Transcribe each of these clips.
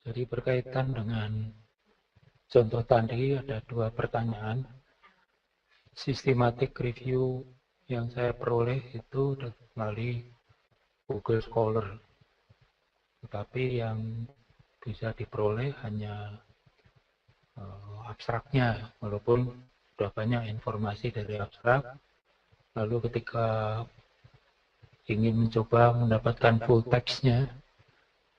Jadi berkaitan dengan contoh tadi ada dua pertanyaan. Systematic review yang saya peroleh itu melalui Google Scholar. Tetapi yang bisa diperoleh hanya abstraknya, walaupun sudah banyak informasi dari abstrak. Lalu ketika ingin mencoba mendapatkan full text-nya,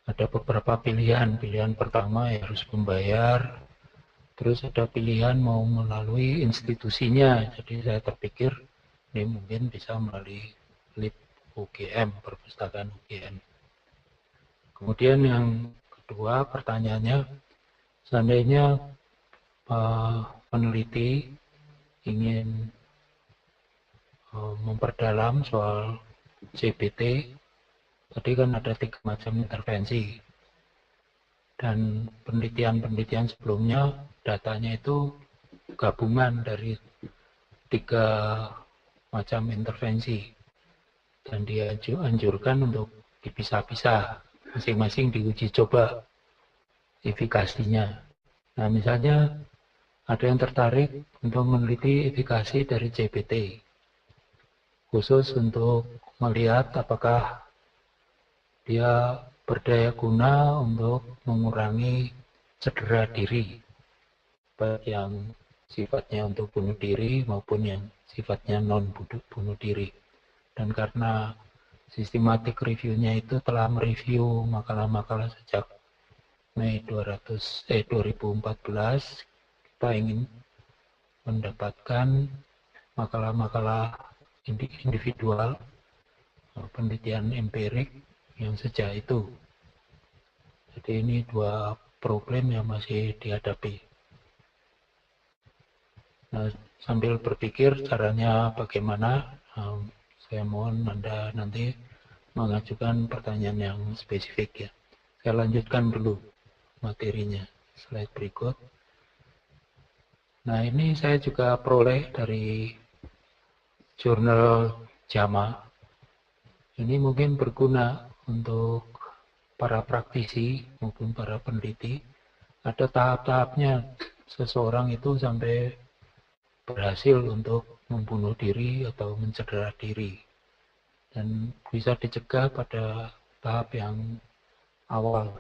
ada beberapa pilihan. Pilihan pertama ya harus membayar, terus ada pilihan mau melalui institusinya. Jadi saya terpikir ini mungkin bisa melalui LIP UGM, perpustakaan UGM. Kemudian yang kedua pertanyaannya, seandainya peneliti ingin memperdalam soal CBT, tadi kan ada 3 macam intervensi. Dan penelitian-penelitian sebelumnya datanya itu gabungan dari 3 macam intervensi. Dan dia anjurkan untuk dipisah-pisah, masing-masing diuji coba efikasinya. Nah, misalnya ada yang tertarik untuk meneliti efikasi dari CBT, khusus untuk melihat apakah dia berdaya guna untuk mengurangi cedera diri, baik yang sifatnya untuk bunuh diri maupun yang sifatnya non bunuh diri. Dan karena systematic review-nya itu telah mereview makalah-makalah sejak Mei 2014, kita ingin mendapatkan makalah-makalah individual, penelitian empirik yang sejak itu. Jadi ini dua problem yang masih dihadapi. Nah, sambil berpikir caranya bagaimana, saya mohon Anda nanti mengajukan pertanyaan yang spesifik ya. Saya lanjutkan dulu materinya. Slide berikut. Nah, ini saya juga peroleh dari jurnal JAMA. Ini mungkin berguna untuk para praktisi maupun para peneliti. Ada tahap-tahapnya seseorang itu sampai berhasil untuk membunuh diri atau mencedera diri, dan bisa dicegah pada tahap yang awal.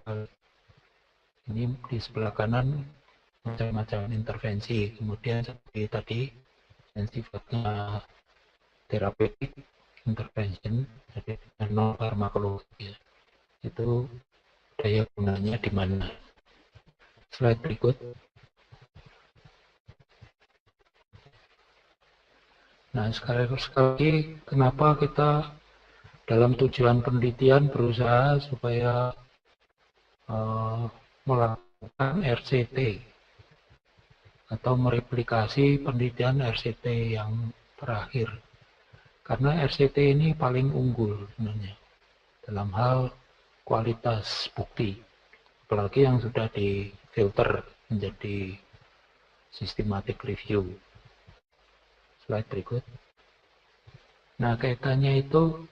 Ini di sebelah kanan macam-macam intervensi, kemudian seperti tadi yang sifatnya terapeutik intervention, jadi non farmakologi, itu daya gunanya di mana. Slide berikut. Nah, sekali lagi, kenapa kita dalam tujuan penelitian berusaha supaya melakukan RCT atau mereplikasi penelitian RCT yang terakhir. Karena RCT ini paling unggul sebenarnya dalam hal kualitas bukti, apalagi yang sudah difilter menjadi systematic review. Slide berikut. Nah, kaitannya itu,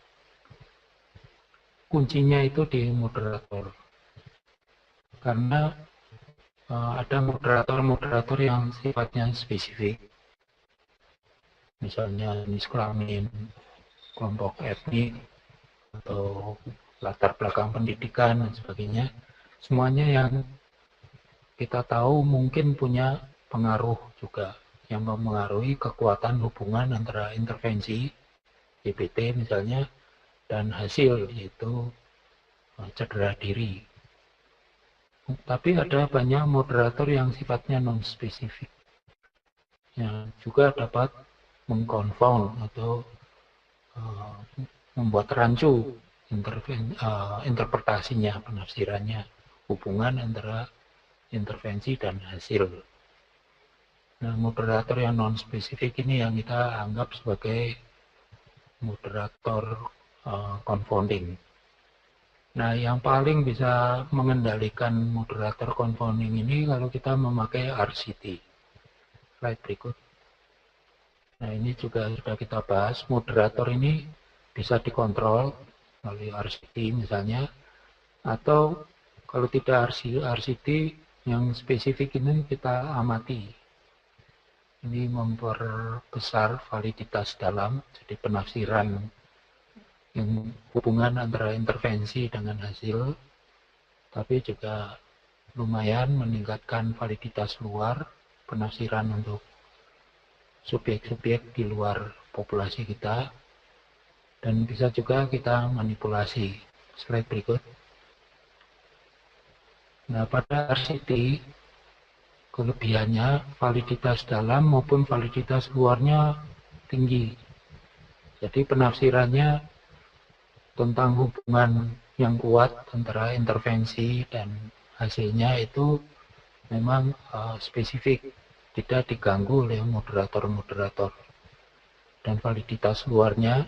kuncinya itu di moderator. Karena ada moderator-moderator yang sifatnya spesifik. Misalnya jenis kelamin, kelompok etnik, atau latar belakang pendidikan dan sebagainya. Semuanya yang kita tahu mungkin punya pengaruh juga, yang mempengaruhi kekuatan hubungan antara intervensi CBT misalnya dan hasil, yaitu cedera diri. Tapi ada banyak moderator yang sifatnya non-spesifik, yang juga dapat mengconfound atau membuat rancu interpretasinya, penafsirannya, hubungan antara intervensi dan hasil. Nah, moderator yang non-spesifik ini yang kita anggap sebagai moderator confounding. Nah, yang paling bisa mengendalikan moderator confounding ini kalau kita memakai RCT. Slide berikut. Nah, ini juga sudah kita bahas. Moderator ini bisa dikontrol melalui RCT misalnya, atau Kalau tidak RCT yang spesifik ini kita amati. Ini memperbesar validitas dalam, jadi penafsiran yang hubungan antara intervensi dengan hasil, tapi juga lumayan meningkatkan validitas luar, penafsiran untuk subjek-subjek di luar populasi kita, dan bisa juga kita manipulasi. Slide berikut. Nah, pada RCT, kelebihannya validitas dalam maupun validitas luarnya tinggi. Jadi penafsirannya tentang hubungan yang kuat antara intervensi dan hasilnya itu memang spesifik, tidak diganggu oleh moderator-moderator. Dan validitas luarnya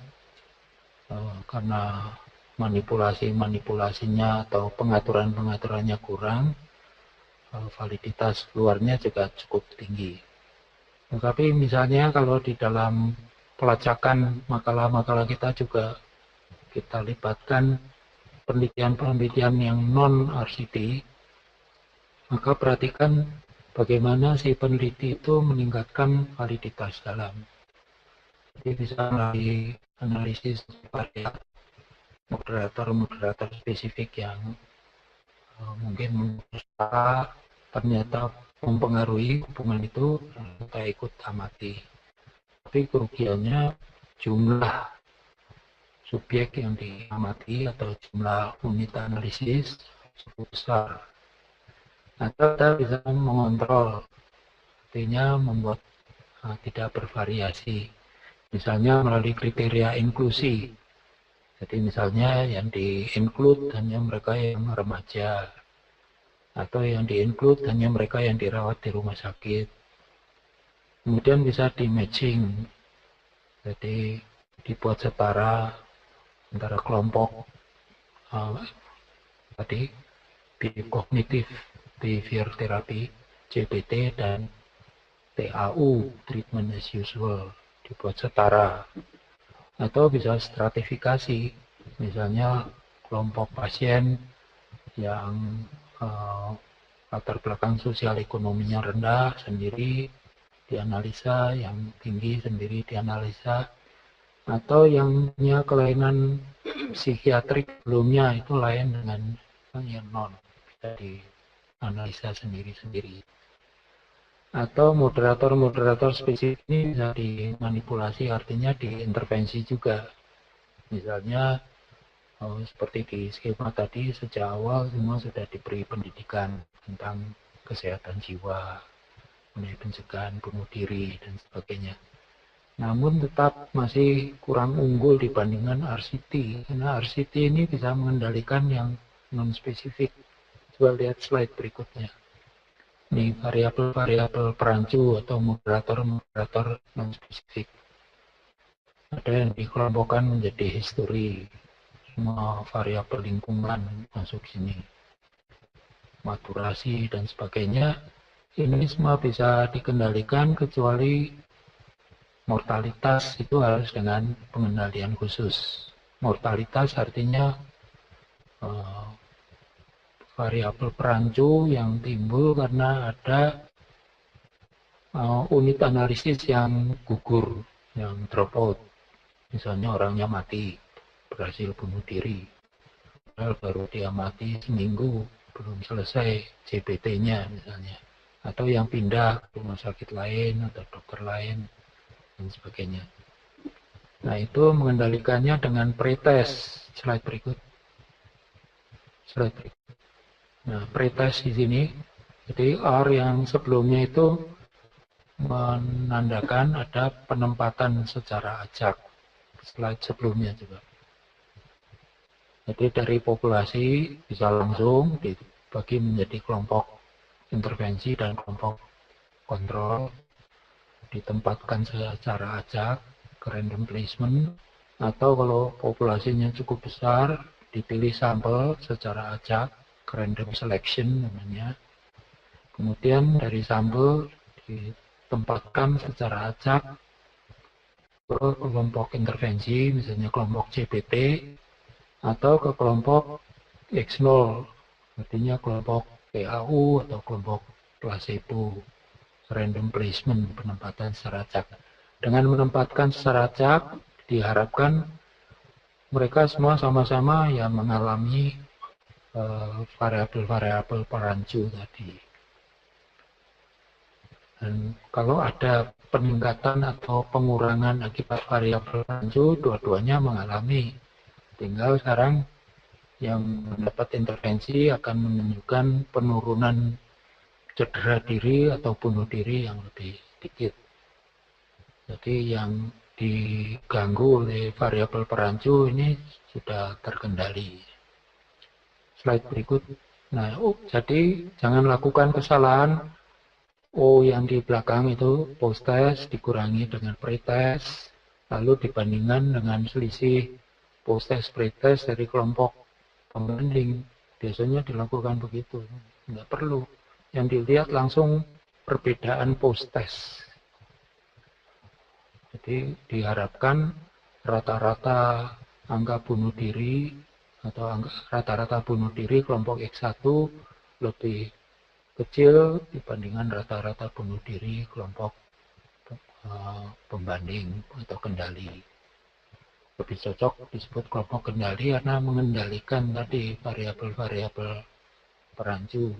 karena manipulasinya atau pengaturan-pengaturannya kurang, validitas luarnya juga cukup tinggi. Tetapi misalnya kalau di dalam pelacakan makalah-makalah kita juga kita libatkan penelitian-penelitian yang non-RCT, maka perhatikan bagaimana si peneliti itu meningkatkan validitas dalam. Jadi bisa melalui analisis variat moderator-moderator spesifik yang mungkin ternyata mempengaruhi hubungan itu, kita ikut amati. Tapi kerugiannya jumlah subjek yang diamati atau jumlah unit analisis cukup besar. Atau kita bisa mengontrol, artinya membuat tidak bervariasi. Misalnya melalui kriteria inklusi. Jadi misalnya yang di-include hanya mereka yang remaja, atau yang di-include hanya mereka yang dirawat di rumah sakit. Kemudian bisa di-matching, jadi dibuat setara antara kelompok tadi Cognitive Behavior Therapy CBT dan TAU Treatment as Usual, dibuat setara. Atau bisa stratifikasi, misalnya kelompok pasien yang latar belakang sosial ekonominya rendah sendiri dianalisa, yang tinggi sendiri dianalisa, atau yang punya kelainan psikiatrik sebelumnya itu lain dengan yang non, bisa dianalisa sendiri-sendiri. Atau moderator-moderator spesifik ini bisa dimanipulasi, artinya diintervensi juga. Misalnya seperti di skema tadi, sejak awal semua sudah diberi pendidikan tentang kesehatan jiwa, mengenai pencegahan bunuh diri dan sebagainya. Namun tetap masih kurang unggul dibandingkan RCT, karena RCT ini bisa mengendalikan yang non-spesifik. Coba lihat slide berikutnya. Ini variabel-variabel perancu atau moderator-moderator non-spesifik. Ada yang dikelompokkan menjadi history, semua variabel lingkungan masuk sini, maturasi dan sebagainya. Ini semua bisa dikendalikan kecuali mortalitas, itu harus dengan pengendalian khusus. Mortalitas artinya variabel perancu yang timbul karena ada unit analisis yang gugur, yang drop out. Misalnya orangnya mati, berhasil bunuh diri, baru dia mati seminggu, belum selesai CBT-nya misalnya. Atau yang pindah ke rumah sakit lain atau dokter lain dan sebagainya. Nah, itu mengendalikannya dengan pretest. Slide berikut. Slide berikut. Nah, pretest di sini, jadi R yang sebelumnya itu menandakan ada penempatan secara acak. Slide sebelumnya juga. Jadi dari populasi bisa langsung dibagi menjadi kelompok intervensi dan kelompok kontrol, ditempatkan secara acak ke random placement, atau kalau populasinya cukup besar dipilih sampel secara acak ke random selection namanya. Kemudian dari sampel ditempatkan secara acak ke kelompok intervensi, misalnya kelompok CBT, atau ke kelompok X0 artinya kelompok PAU atau kelompok placebo, random placement, penempatan secara acak. Dengan menempatkan secara acak, diharapkan mereka semua sama-sama yang mengalami variabel-variabel perancu tadi. Dan kalau ada peningkatan atau pengurangan akibat variabel perancu, dua-duanya mengalami. Tinggal sekarang yang mendapat intervensi akan menunjukkan penurunan cedera diri atau bunuh diri yang lebih sedikit. Jadi yang diganggu oleh variabel perancu ini sudah terkendali. Slide berikut. Nah, jadi jangan lakukan kesalahan yang di belakang itu post-test dikurangi dengan pre-test, lalu dibandingkan dengan selisih post-test pre-test dari kelompok pembanding. Biasanya dilakukan begitu, nggak perlu. Yang dilihat langsung perbedaan post-test. Jadi diharapkan rata-rata angka bunuh diri atau rata-rata bunuh diri kelompok X1 lebih kecil dibandingkan rata-rata bunuh diri kelompok pembanding atau kendali. Lebih cocok disebut kelompok kendali karena mengendalikan tadi variabel-variabel perancu.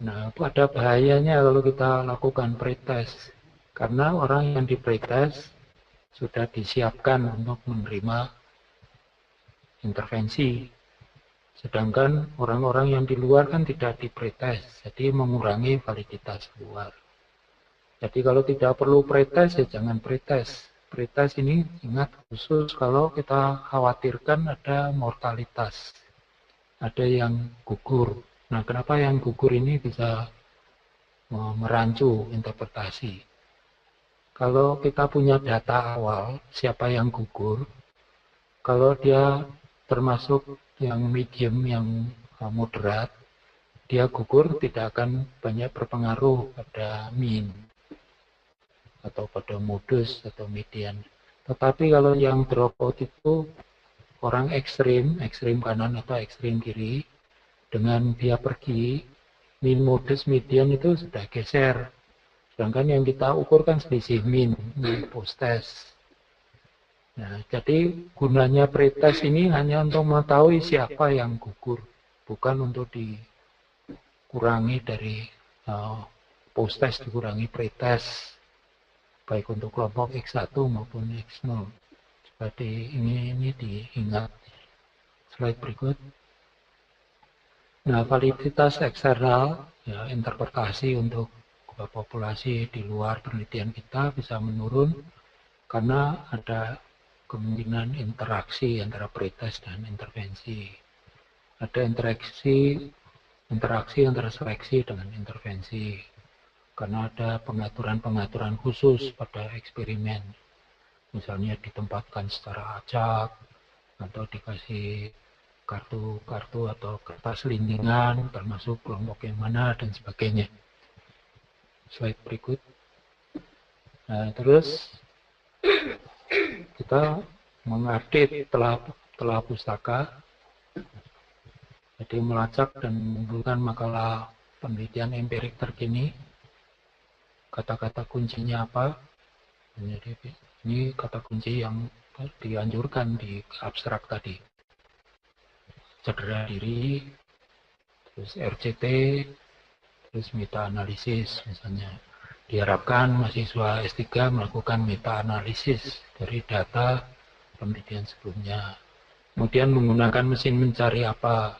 Nah, ada bahayanya kalau kita lakukan pretest. Karena orang yang di pretest sudah disiapkan untuk menerima intervensi. Sedangkan orang-orang yang di luar kan tidak di pretest, jadi mengurangi validitas luar. Jadi kalau tidak perlu pretest, ya jangan pretest. Pretest ini ingat khusus kalau kita khawatirkan ada mortalitas. Ada yang gugur. Nah, kenapa yang gugur ini bisa merancu interpretasi? Kalau kita punya data awal, siapa yang gugur, kalau dia termasuk yang medium, yang moderat, dia gugur tidak akan banyak berpengaruh pada mean atau pada modus atau median. Tetapi kalau yang dropout itu orang ekstrim kanan atau ekstrim kiri, dengan dia pergi, mean modus median itu sudah geser. Sedangkan yang kita ukur kan selisih mean post-test. Nah, jadi gunanya pretest ini hanya untuk mengetahui siapa yang gugur, bukan untuk dikurangi dari post-test, dikurangi pretest, baik untuk kelompok X1 maupun X0. Seperti ini diingat. Slide berikut. Nah, validitas eksternal, ya, interpretasi untuk populasi di luar penelitian kita bisa menurun karena ada kemungkinan interaksi antara pretest dan intervensi. Ada interaksi antara seleksi dengan intervensi karena ada pengaturan-pengaturan khusus pada eksperimen. Misalnya ditempatkan secara acak atau dikasih kartu-kartu atau kertas lindingan termasuk kelompok yang mana dan sebagainya. Slide berikut. Nah, terus kita mengupdate telah pustaka, jadi melacak dan mengumpulkan makalah penelitian empirik terkini, kata-kata kuncinya apa. Jadi ini kata kunci yang dianjurkan di abstrak tadi, cedera diri, terus RCT, terus meta-analisis misalnya. Diharapkan mahasiswa S3 melakukan meta-analisis dari data penelitian sebelumnya. Kemudian menggunakan mesin mencari apa.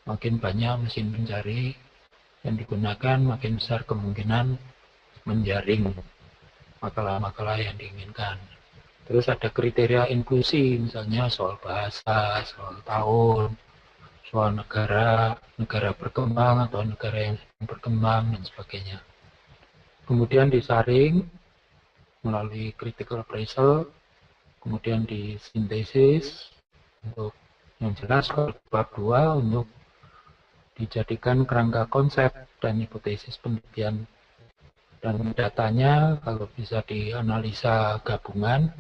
Makin banyak mesin pencari yang digunakan, makin besar kemungkinan menjaring makalah-makalah yang diinginkan. Terus ada kriteria inklusi, misalnya soal bahasa, soal tahun, soal negara berkembang atau negara yang berkembang dan sebagainya. Kemudian disaring melalui critical appraisal, kemudian disintesis untuk yang jelas bab 2 untuk dijadikan kerangka konsep dan hipotesis penelitian. Dan datanya kalau bisa dianalisa gabungan,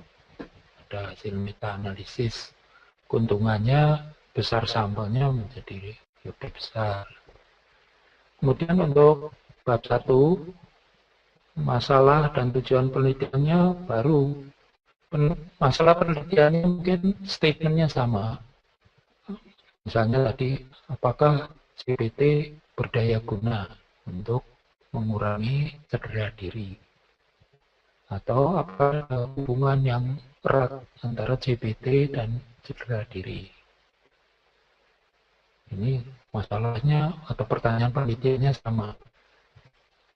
ada hasil meta-analisis, keuntungannya besar sampelnya menjadi lebih besar. Kemudian untuk bab 1, masalah dan tujuan penelitiannya baru. Masalah penelitiannya mungkin statementnya sama. Misalnya tadi, apakah CBT berdaya guna untuk mengurangi cedera diri? Atau apa hubungan yang erat antara CBT dan cedera diri? Ini masalahnya atau pertanyaan penelitiannya sama.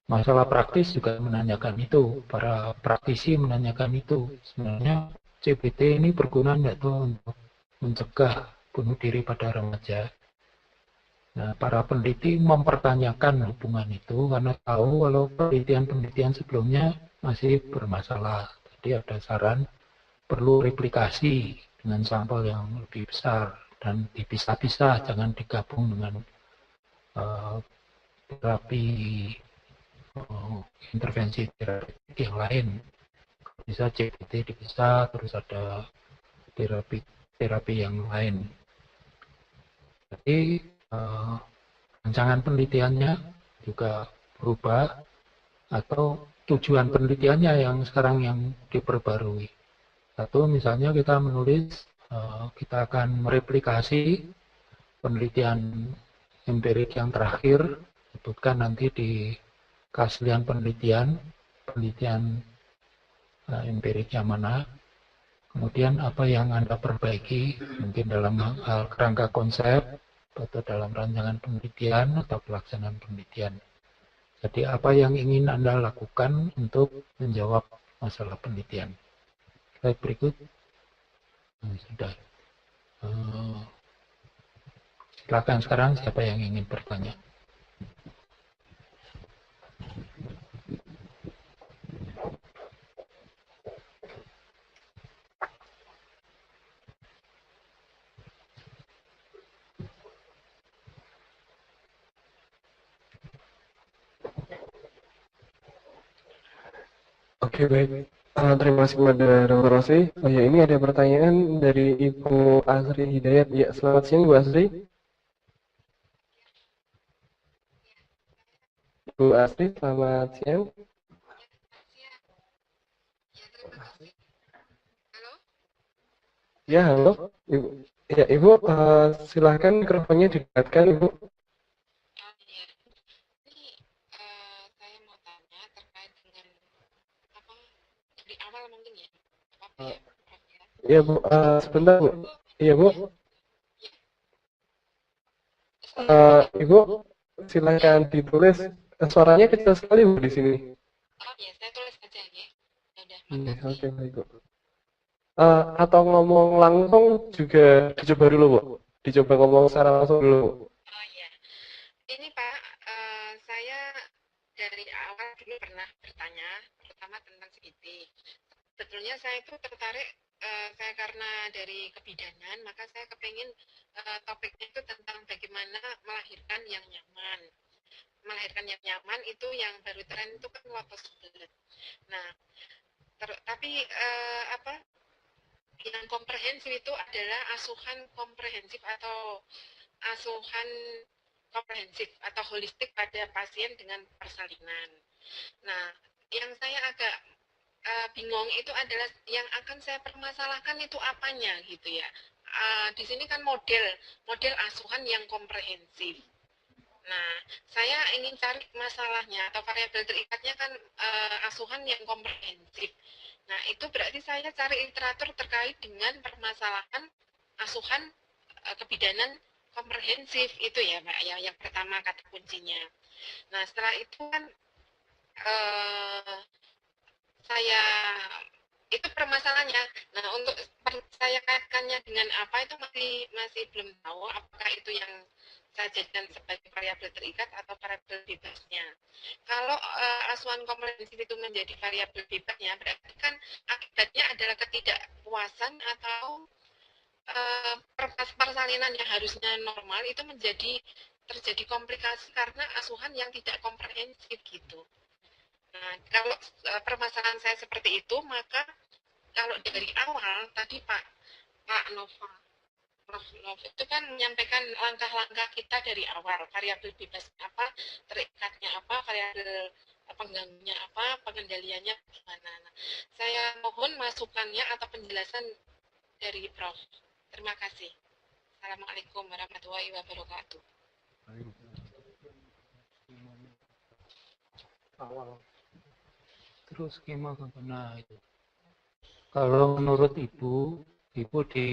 Masalah praktis juga menanyakan itu, para praktisi menanyakan itu. Sebenarnya CBT ini berguna nggak tuh untuk mencegah bunuh diri pada remaja? Nah, para peneliti mempertanyakan hubungan itu karena tahu kalau penelitian-penelitian sebelumnya masih bermasalah. Jadi ada saran perlu replikasi dengan sampel yang lebih besar dan dipisah-pisah, jangan digabung dengan uh, terapi intervensi terapi yang lain. Bisa CBT dipisah, terus ada terapi yang lain. Jadi rancangan penelitiannya juga berubah atau tujuan penelitiannya yang sekarang yang diperbarui. Satu, misalnya kita menulis, kita akan mereplikasi penelitian empirik yang terakhir, sebutkan nanti di keaslian penelitian empirik yang mana, kemudian apa yang Anda perbaiki, mungkin dalam kerangka konsep, atau dalam rancangan penelitian, atau pelaksanaan penelitian. Jadi apa yang ingin Anda lakukan untuk menjawab masalah penelitian. Slide berikut. Sudah. Silakan sekarang siapa yang ingin bertanya. Oke, baik. Terima kasih kepada Dr. Rosli. Oh ya, ini ada pertanyaan dari Ibu Asri Hidayat. Ya, selamat siang Ibu Asri. Ibu Asri, selamat siang. Ya, halo. Ibu. Ya, Ibu, silahkan mikrofonnya didekatkan, Ibu. Ya, Bu. Sebentar, Bu. Iya, Bu. Ibu, silahkan ditulis. Suaranya kecil sekali, Bu, di sini. Oke, baik, Bu. Atau ngomong langsung juga dicoba dulu, Bu. Dicoba ngomong secara langsung dulu, Bu. Ini Pak, saya dari awal dulu pernah bertanya, terutama tentang segiti. Sebetulnya saya itu tertarik, saya karena dari kebidanan, maka saya kepingin topiknya itu tentang bagaimana melahirkan yang nyaman. Melahirkan yang nyaman itu yang baru tren itu kan lotus blood. Nah, tapi apa yang komprehensif itu adalah asuhan komprehensif atau asuhan komprehensif atau holistik pada pasien dengan persalinan. Nah, yang saya agak bingung itu adalah yang akan saya permasalahkan itu apanya gitu ya. Di sini kan model asuhan yang komprehensif. Nah, saya ingin cari masalahnya atau variabel terikatnya kan asuhan yang komprehensif. Nah, itu berarti saya cari literatur terkait dengan permasalahan asuhan kebidanan komprehensif itu ya, Pak. Yang pertama kata kuncinya. Nah, setelah itu kan saya itu permasalahannya. Nah, untuk saya kaitkannya dengan apa itu masih belum tahu apakah itu yang saya jadikan sebagai variabel terikat atau variabel bebasnya. Kalau asuhan komprehensif itu menjadi variabel bebasnya, berarti kan akibatnya adalah ketidakpuasan atau persalinan yang harusnya normal itu terjadi komplikasi karena asuhan yang tidak komprehensif gitu. Nah, kalau permasalahan saya seperti itu, maka kalau dari awal tadi Pak Prof. Love itu kan menyampaikan langkah-langkah kita dari awal, variabel bebas apa, terikatnya apa, variabel pengganggunya apa, pengendaliannya bagaimana. Nah, saya mohon masukannya atau penjelasan dari Prof. Terima kasih. Assalamualaikum warahmatullahi wabarakatuh. Awal. Terus skema nah itu. Kalau menurut Ibu di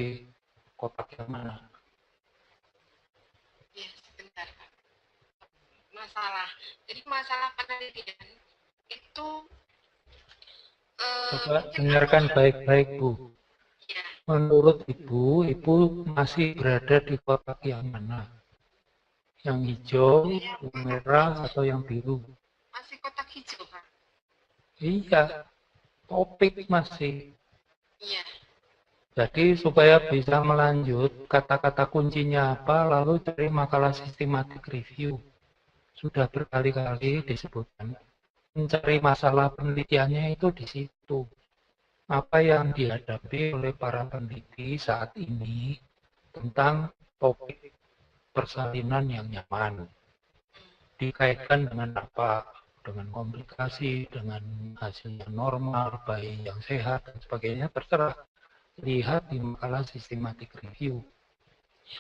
kotak yang mana? Ya, sebentar, Pak. Jadi masalah penelitian itu Coba dengarkan baik-baik, Bu. ya, Menurut Ibu masih berada di kotak yang mana? Yang hijau, yang merah, atau yang biru? masih kotak hijau, Pak. Iya, topik masih. Iya. Jadi supaya bisa melanjut, kata-kata kuncinya apa, lalu cari makalah sistematik review. Sudah berkali-kali disebutkan. Mencari masalah penelitiannya itu di situ. Apa yang dihadapi oleh para peneliti saat ini tentang topik persalinan yang nyaman. Dikaitkan dengan apa? Dengan komplikasi, dengan hasil yang normal, bayi yang sehat, dan sebagainya, terserah. Lihat di makalah sistematik review.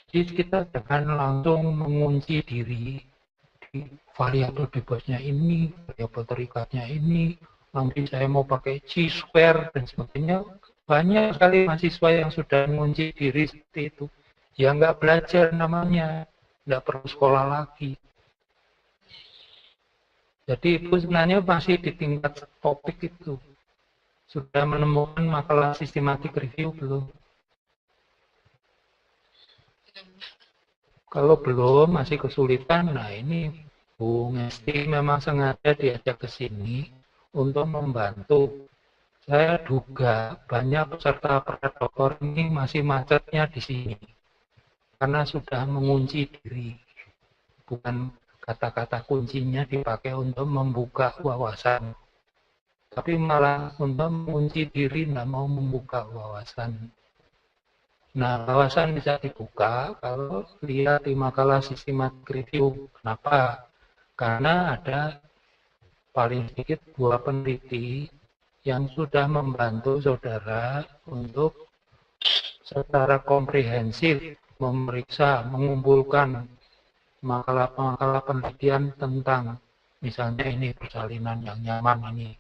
Jadi kita jangan langsung mengunci diri di variabel bebasnya ini, variabel terikatnya ini, nanti saya mau pakai chi-square dan sebagainya. Banyak sekali mahasiswa yang sudah mengunci diri seperti itu. Ya nggak belajar namanya, nggak perlu sekolah lagi. Jadi Ibu sebenarnya masih di tingkat topik itu. Sudah menemukan makalah sistematik review belum? Kalau belum, masih kesulitan, nah ini Bu Ngesti memang sengaja diajak ke sini untuk membantu. Saya duga banyak peserta predoktor ini masih macetnya di sini. Karena sudah mengunci diri. Bukan kata-kata kuncinya dipakai untuk membuka wawasan. Tapi malah untuk mengunci diri, tidak mau membuka wawasan. Nah, wawasan bisa dibuka kalau lihat di makalah sistematik review. Kenapa? Karena ada paling sedikit 2 peneliti yang sudah membantu saudara untuk secara komprehensif memeriksa, mengumpulkan makalah-makalah penelitian tentang misalnya ini persalinan yang nyaman ini.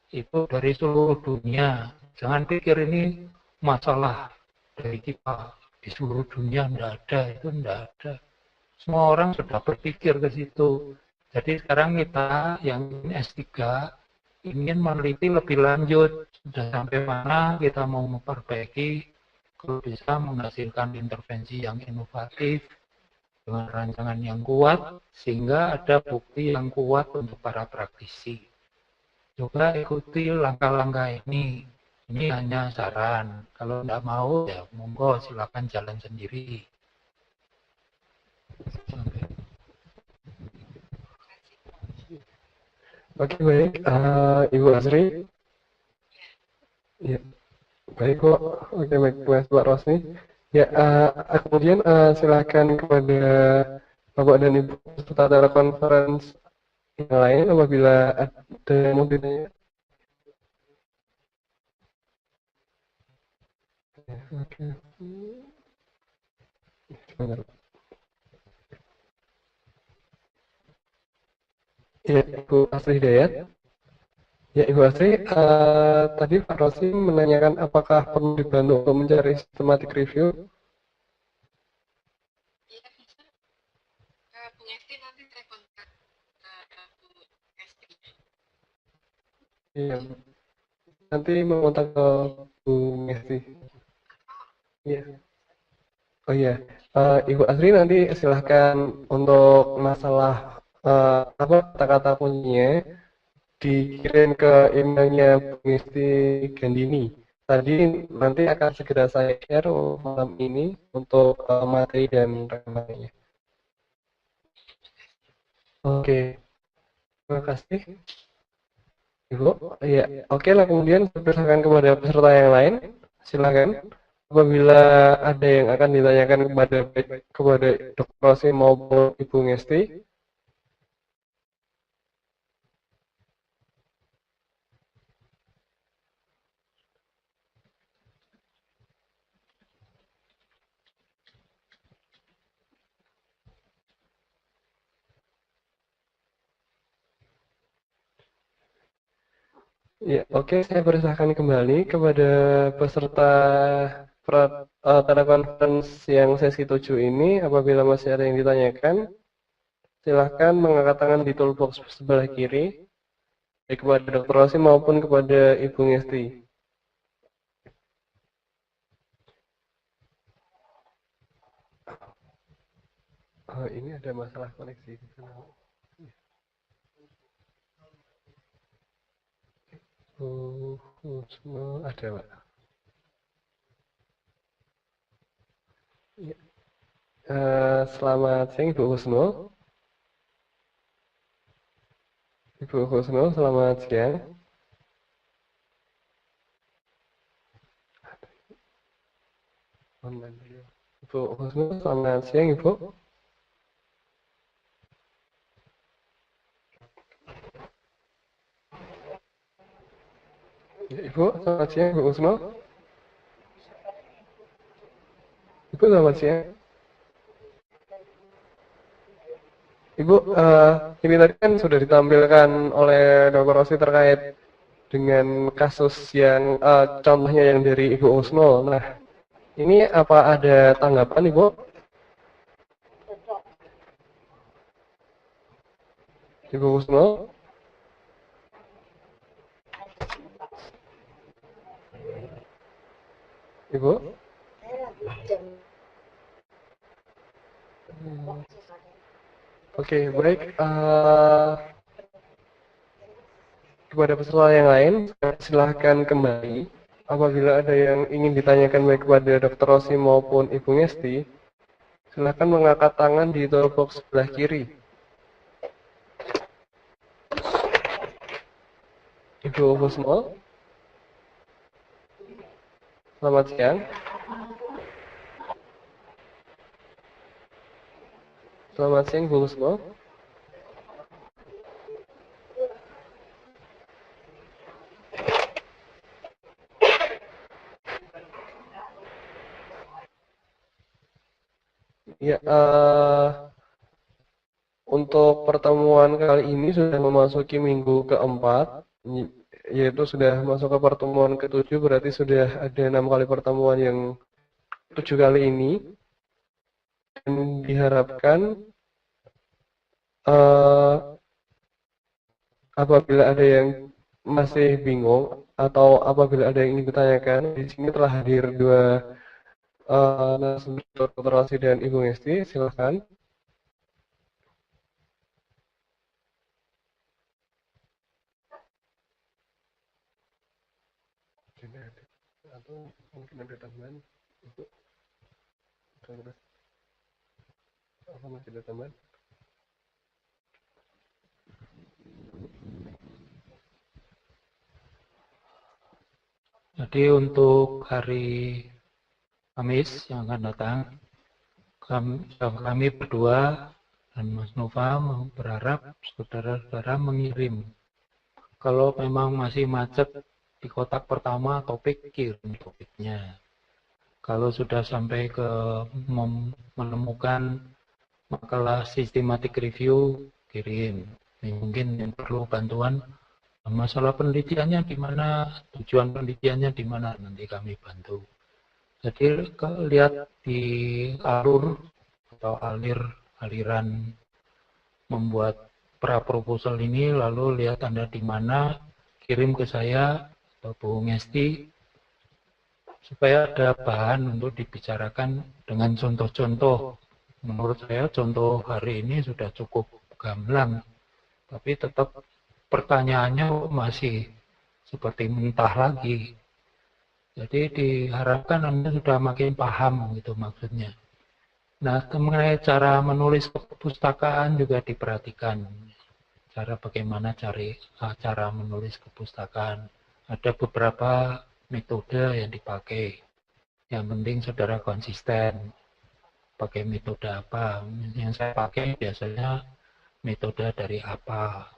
Itu dari seluruh dunia. Jangan pikir ini masalah dari kita di seluruh dunia, tidak ada, itu tidak ada. Semua orang sudah berpikir ke situ. Jadi sekarang kita yang S3 ingin meneliti lebih lanjut, sudah sampai mana kita mau memperbaiki, kalau bisa menghasilkan intervensi yang inovatif dengan rancangan yang kuat, sehingga ada bukti yang kuat untuk para praktisi. Coba ikuti langkah-langkah ini. Ini hanya saran. Kalau tidak mau, ya monggo silakan jalan sendiri. Oke, baik. Ibu Azri. Ya, baik kok. Oke, baik, Mbak Rosni. Ya, kemudian silakan kepada Bapak dan Ibu peserta telekonferensi yang lain apabila ada yang mau ditanya. Oke. Sebentar. Ya, Ibu Asri Hidayat. Ya, Ibu Asri, tadi Pak Rosi menanyakan apakah perlu dibantu untuk mencari systematic review. Iya, bisa. Bu Esti nanti saya kontak Bu Esti. Iya, nanti mengontak ke Bu Ngesti. Iya. Oh iya, Ibu Asri nanti silahkan untuk masalah apa kata-kata kuncinya dikirim ke emailnya Bu Ngesti Gandini. Tadi nanti akan segera saya share malam ini untuk materi dan rekamannya. Oke, terima kasih. Ibu, ya, oke lah kemudian silakan kepada peserta yang lain, silakan. apabila ada yang akan ditanyakan kepada Dr. Rosi maupun Ibu Ngesti. Ya, oke, saya persilahkan kembali kepada peserta telekonferensi yang sesi 7 ini. Apabila masih ada yang ditanyakan, silahkan mengangkat tangan di toolbox sebelah kiri, baik kepada Dr. Rosi maupun kepada Ibu Ngesti. Oh, ini ada masalah koneksi di sana. Semua ada, Pak. Ya. Selamat siang, Ibu Husno. Ibu Husno, selamat siang. Ibu Husno, selamat siang, Ibu. Ya, Ibu, selamat siang, Ibu Husno. Ibu, selamat siang. Ibu, ini tadi kan sudah ditampilkan oleh Dr. Rosi terkait dengan kasus yang contohnya yang dari Ibu Husno. Nah, ini apa ada tanggapan, Ibu? Ibu Husno? Ibu? Oke, baik. Kepada peserta yang lain, silahkan kembali. Apabila ada yang ingin ditanyakan baik kepada Dr. Rosi maupun Ibu Ngesti, silahkan mengangkat tangan di toolbox sebelah kiri. Ibu Husno, selamat siang. Selamat siang, Bu Husno. Ya, untuk pertemuan kali ini sudah memasuki minggu keempat, yaitu sudah masuk ke pertemuan ke-7, berarti sudah ada 6 kali pertemuan yang 7 kali ini. Dan diharapkan apabila ada yang masih bingung atau apabila ada yang ingin ditanyakan, di sini telah hadir dua narasumber, Dr. Rosi dan Ibu Ngesti, silahkan. Atau mungkin ada tambahan, Ibu? Apa masih ada tambahan? Jadi untuk hari Kamis yang akan datang, kami berdua dan Mas Nova berharap saudara-saudara mengirim. Kalau memang masih macet di kotak pertama topik, kirim topiknya. Kalau sudah sampai ke menemukan makalah systematic review, kirim. Mungkin yang perlu bantuan masalah penelitiannya di mana, tujuan penelitiannya di mana, nanti kami bantu. Jadi lihat di alur atau aliran membuat pra proposal ini, lalu lihat Anda di mana, kirim ke saya atau Bu Ngesti supaya ada bahan untuk dibicarakan dengan contoh-contoh. Menurut saya contoh hari ini sudah cukup gamblang, tapi tetap pertanyaannya masih seperti mentah lagi. Jadi diharapkan Anda sudah makin paham gitu maksudnya. Nah, mengenai cara menulis kepustakaan juga diperhatikan. Bagaimana cara menulis kepustakaan. Ada beberapa metode yang dipakai. Yang penting saudara konsisten. Pakai metode apa? Yang saya pakai biasanya metode dari apa?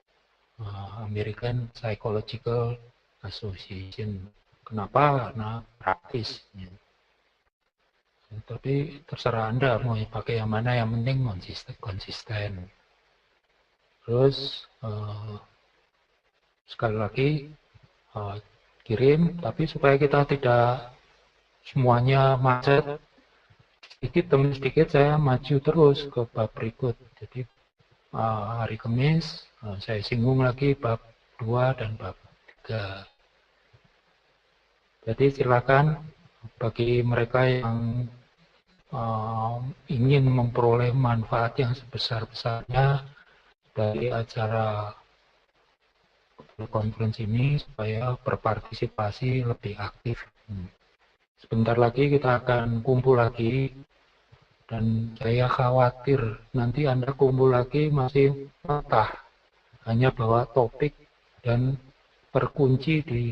American Psychological Association. Kenapa? Karena praktis. Tapi terserah Anda mau pakai yang mana, yang penting konsisten. Terus sekali lagi kirim, tapi supaya kita tidak semuanya macet, sedikit demi sedikit saya maju terus ke bab berikut. Jadi hari Kamis saya singgung lagi bab 2 dan bab 3. Jadi silakan bagi mereka yang ingin memperoleh manfaat yang sebesar-besarnya dari acara konferensi ini supaya berpartisipasi lebih aktif. Sebentar lagi kita akan kumpul lagi, dan saya khawatir nanti Anda kumpul lagi masih mentah, hanya bawa topik dan terkunci di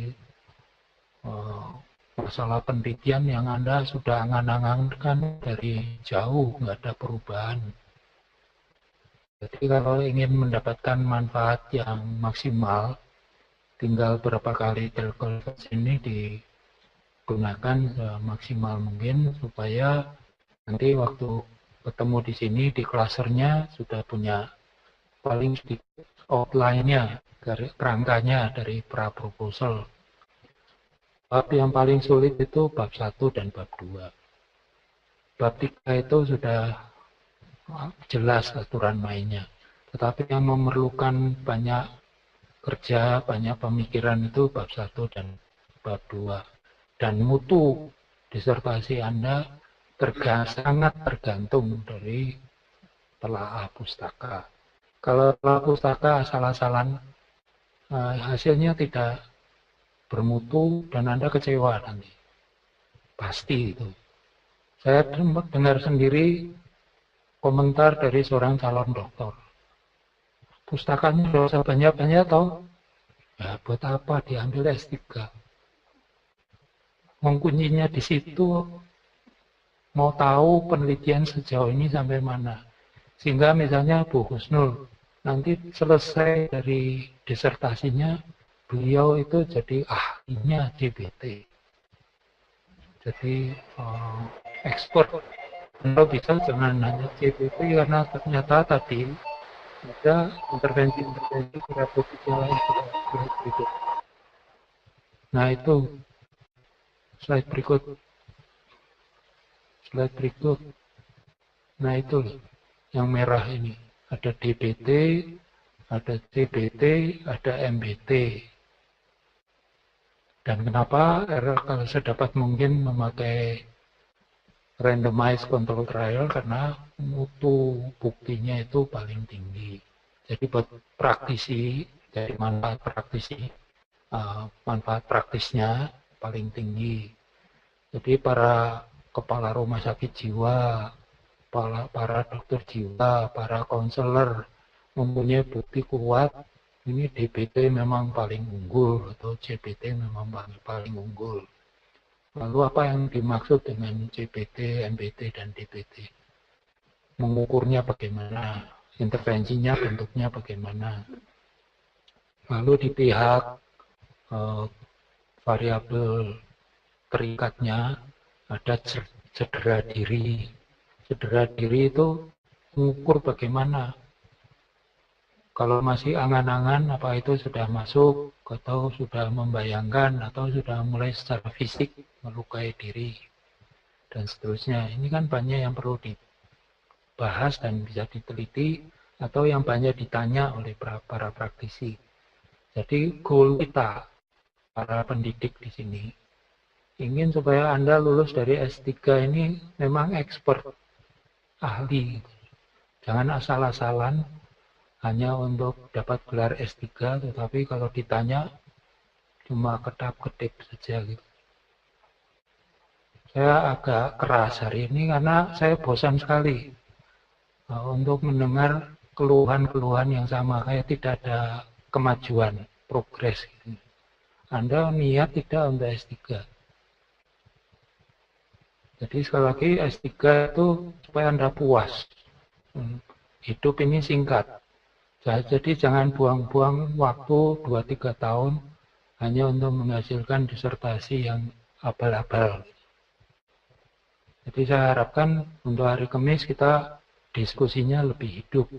masalah penelitian yang Anda sudah angan-angankan dari jauh, nggak ada perubahan. Jadi kalau ingin mendapatkan manfaat yang maksimal, tinggal berapa kali telekonferensi ini digunakan semaksimal mungkin supaya nanti waktu ketemu di sini di klasernya sudah punya paling sedikit outline-nya, kerangkanya dari pra-proposal. Bab yang paling sulit itu bab 1 dan bab 2. Bab 3 itu sudah jelas aturan mainnya. Tetapi yang memerlukan banyak kerja, banyak pemikiran itu bab 1 dan bab 2. Dan mutu disertasi Anda sangat tergantung dari telaah pustaka. Kalau telaah pustaka asal-asalan, hasilnya tidak bermutu dan Anda kecewa nanti. Pasti itu. Saya dengar sendiri komentar dari seorang calon doktor. Pustakanya dosa banyak-banyak toh. Ya, buat apa diambil S3? Kuncinya di situ, mau tahu penelitian sejauh ini sampai mana. Sehingga misalnya Bu Husnul, nanti selesai dari disertasinya, beliau itu jadi ahlinya DBT. Jadi ekspor. Kalau bisa jangan hanya DBT, karena ternyata tadi ada intervensi-intervensi terapeutik lain berikut. Nah itu slide berikut. Nah itu yang merah ini. Ada DBT, ada CBT, ada MBT. Dan kenapa kalau sedapat mungkin memakai randomized control trial, karena mutu buktinya itu paling tinggi. Jadi buat praktisi, dari manfaat praktisnya paling tinggi. Jadi para kepala rumah sakit jiwa, para dokter jiwa, para konselor mempunyai bukti kuat, ini DBT memang paling unggul atau CBT memang paling unggul. Lalu apa yang dimaksud dengan CBT, MBT, dan DBT? Mengukurnya bagaimana? Intervensinya bentuknya bagaimana? Lalu di pihak variabel terikatnya ada cedera diri. Cedera diri itu mengukur bagaimana. Kalau masih angan-angan, apa itu sudah masuk, atau sudah membayangkan, atau sudah mulai secara fisik melukai diri, dan seterusnya. Ini kan banyak yang perlu dibahas dan bisa diteliti, atau yang banyak ditanya oleh para praktisi. Jadi goal kita, para pendidik di sini, ingin supaya Anda lulus dari S3 ini memang expert, ahli. Jangan asal-asalan hanya untuk dapat gelar S3, tetapi kalau ditanya cuma kedap-kedip saja gitu. Saya agak keras hari ini karena saya bosan sekali untuk mendengar keluhan-keluhan yang sama, kayak tidak ada kemajuan, progres gitu. Anda niat tidak untuk S3. Jadi sekali lagi S3 itu supaya Anda puas. Hidup ini singkat. Jadi jangan buang-buang waktu 2-3 tahun hanya untuk menghasilkan disertasi yang abal-abal. Jadi saya harapkan untuk hari Kamis kita diskusinya lebih hidup.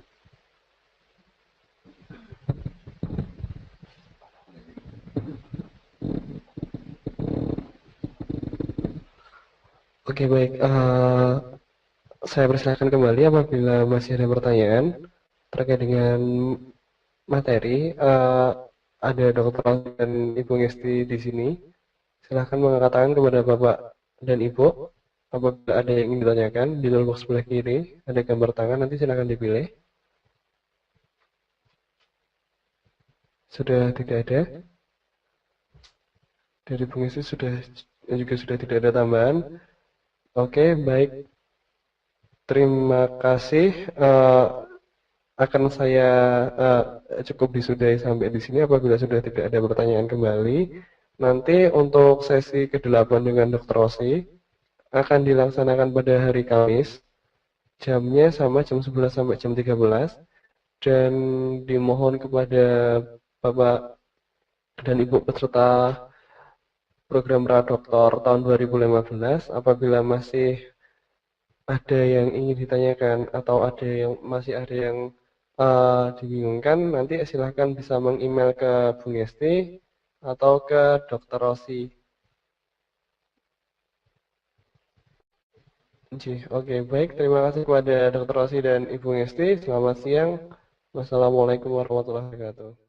Oke, baik. Saya persilakan kembali apabila masih ada pertanyaan terkait dengan materi. Ada Dr. Aldi dan Ibu Ngesti di sini. Silahkan mengangkat tangan kepada Bapak dan Ibu. Apabila ada yang ingin ditanyakan, di dalam box sebelah kiri ada gambar tangan, nanti silahkan dipilih. Sudah tidak ada. Dari Ibu Ngesti juga sudah tidak ada tambahan. Oke, baik. Terima kasih. Akan saya cukup disudahi sampai di sini apabila sudah tidak ada pertanyaan kembali. Nanti untuk sesi ke-8 dengan Dr. Rosi akan dilaksanakan pada hari Kamis. Jamnya sama jam 11 sampai jam 13. Dan dimohon kepada Bapak dan Ibu peserta program Pradoktor tahun 2015 apabila masih ada yang ingin ditanyakan atau masih ada yang dibingungkan, nanti silahkan bisa meng-email ke Bu Ngesti atau ke Dr. Rosi. Oke, baik. Terima kasih kepada Dr. Rosi dan Ibu Ngesti. Selamat siang. Wassalamualaikum warahmatullahi wabarakatuh.